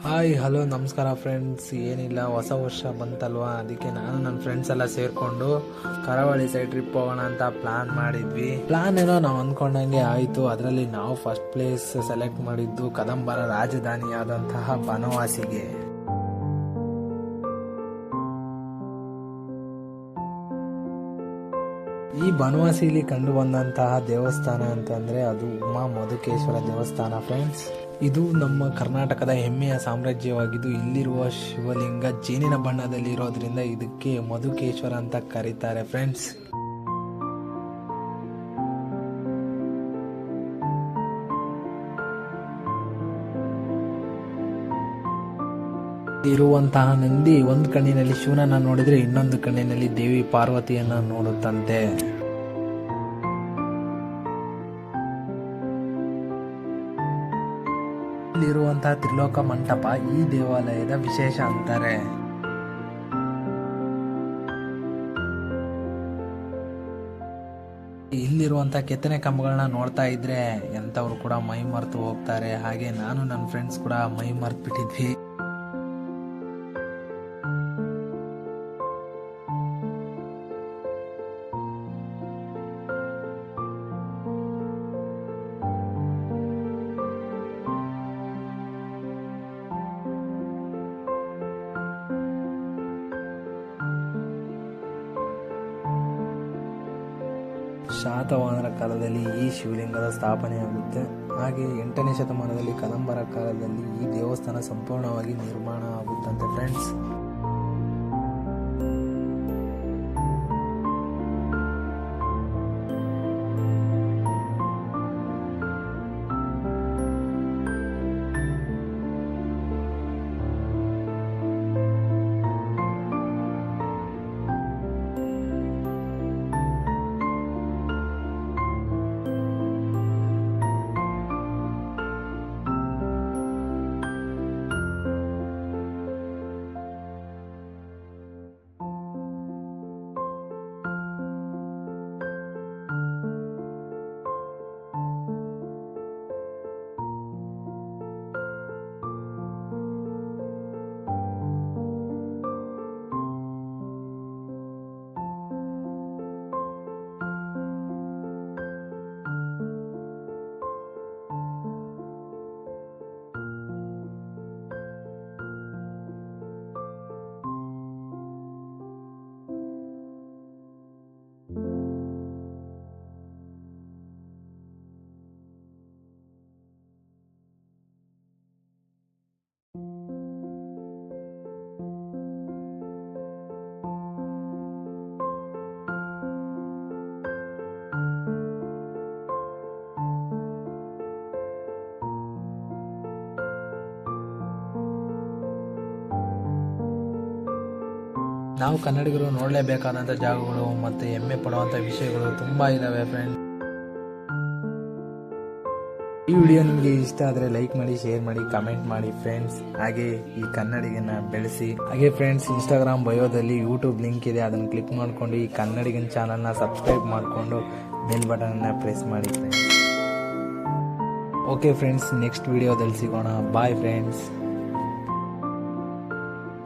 Hi hello ನಮಸ್ಕಾರ friends. ಏನಿಲ್ಲ, ಹೊಸ ವರ್ಷ ಬಂತಲ್ವಾ, ಅದಕ್ಕೆ ನಾನು ನನ್ನ ಫ್ರೆಂಡ್ಸ್ ಎಲ್ಲ ಸೇರಿಕೊಂಡು ಕರಾವಳಿ ಸೈಡ್ ಟ್ರಿಪ್ ಹೋಗೋಣ ಅಂತ ಪ್ಲಾನ್ ಮಾಡಿದ್ವಿ. ಪ್ಲಾನ್ ಏನೋ ನಾವು ಅಂದ್ಕೊಂಡಂಗೆ ಆಯಿತು. ಅದರಲ್ಲಿ ನಾವು ಫಸ್ಟ್ ಪ್ಲೇಸ್ ಸೆಲೆಕ್ಟ್ ಮಾಡಿದ್ದು ಕದಂಬರ ರಾಜಧಾನಿಯಾದಂತಹ ಬನವಾಸಿಗೆ. ಈ ಬನವಾಸಿಲಿ ಕಂಡು ಬಂದಂತಹ ದೇವಸ್ಥಾನ ಅಂತಂದ್ರೆ ಅದು ಉಮಾ ಮಧುಕೇಶ್ವರ ದೇವಸ್ಥಾನ ಫ್ರೆಂಡ್ಸ್. ಇದು ನಮ್ಮ ಕರ್ನಾಟಕದ ಹೆಮ್ಮೆಯ ಸಾಮ್ರಾಜ್ಯವಾಗಿದ್ದು, ಇಲ್ಲಿರುವ ಶಿವಲಿಂಗ ಜೇನಿನ ಬಣ್ಣದಲ್ಲಿ ಇರೋದ್ರಿಂದ ಇದಕ್ಕೆ ಮಧುಕೇಶ್ವರ ಅಂತ ಕರೀತಾರೆ ಫ್ರೆಂಡ್ಸ್. ಇರುವಂತಹ ನಂದಿ ಒಂದು ಕಣ್ಣಿನಲ್ಲಿ ಶಿವನನ್ನ ನೋಡಿದ್ರೆ ಇನ್ನೊಂದು ಕಣ್ಣಿನಲ್ಲಿ ದೇವಿ ಪಾರ್ವತಿಯನ್ನ ನೋಡುತ್ತಂತೆ. ಇಲ್ಲಿರುವಂತಹ ತ್ರಿಲೋಕ ಮಂಟಪ ಈ ದೇವಾಲಯದ ವಿಶೇಷ ಅಂತಾರೆ. ಇಲ್ಲಿರುವಂತಹ ಕೆತ್ತನೆ ಕಂಬಗಳನ್ನ ನೋಡ್ತಾ ಇದ್ರೆ ಎಂತವ್ರು ಕೂಡ ಮೈ ಮರೆತು ಹೋಗ್ತಾರೆ. ಹಾಗೆ ನಾನು ನನ್ನ ಫ್ರೆಂಡ್ಸ್ ಕೂಡ ಮೈ ಮರ್ತು ಬಿಟ್ಟಿದ್ವಿ. ಶಾತವಾಹನರ ಕಾಲದಲ್ಲಿ ಈ ಶಿವಲಿಂಗದ ಸ್ಥಾಪನೆಯಾಗುತ್ತೆ. ಹಾಗೆ 8ನೇ ಶತಮಾನದಲ್ಲಿ ಕದಂಬರ ಕಾಲದಲ್ಲಿ ಈ ದೇವಸ್ಥಾನ ಸಂಪೂರ್ಣವಾಗಿ ನಿರ್ಮಾಣ ಆಗುತ್ತಂತೆ ಫ್ರೆಂಡ್ಸ್. ನಾವು ಕನ್ನಡಿಗರು ನೋಡಲೇಬೇಕಾದಂಥ ಜಾಗಗಳು ಮತ್ತು ಹೆಮ್ಮೆ ಪಡುವಂಥ ವಿಷಯಗಳು ತುಂಬ ಇದ್ದಾವೆ ಫ್ರೆಂಡ್ಸ್. ಈ ವಿಡಿಯೋ ನಿಮಗೆ ಇಷ್ಟ ಆದರೆ ಲೈಕ್ ಮಾಡಿ, ಶೇರ್ ಮಾಡಿ, ಕಮೆಂಟ್ ಮಾಡಿ ಫ್ರೆಂಡ್ಸ್. ಹಾಗೆ ಈ ಕನ್ನಡಿಗನ ಬೆಳೆಸಿ. ಹಾಗೆ ಫ್ರೆಂಡ್ಸ್, ಇನ್ಸ್ಟಾಗ್ರಾಮ್ ಬಯೋದಲ್ಲಿ ಯೂಟ್ಯೂಬ್ ಲಿಂಕ್ ಇದೆ, ಅದನ್ನು ಕ್ಲಿಕ್ ಮಾಡಿಕೊಂಡು ಈ ಕನ್ನಡಿಗನ ಚಾನಲ್ನ ಸಬ್ಸ್ಕ್ರೈಬ್ ಮಾಡಿಕೊಂಡು ಬೆಲ್ ಬಟನ್ನ ಪ್ರೆಸ್ ಮಾಡಿ ಫ್ರೆಂಡ್ಸ್. ಓಕೆ ಫ್ರೆಂಡ್ಸ್, ನೆಕ್ಸ್ಟ್ ವಿಡಿಯೋದಲ್ಲಿ ಸಿಗೋಣ. Bye friends.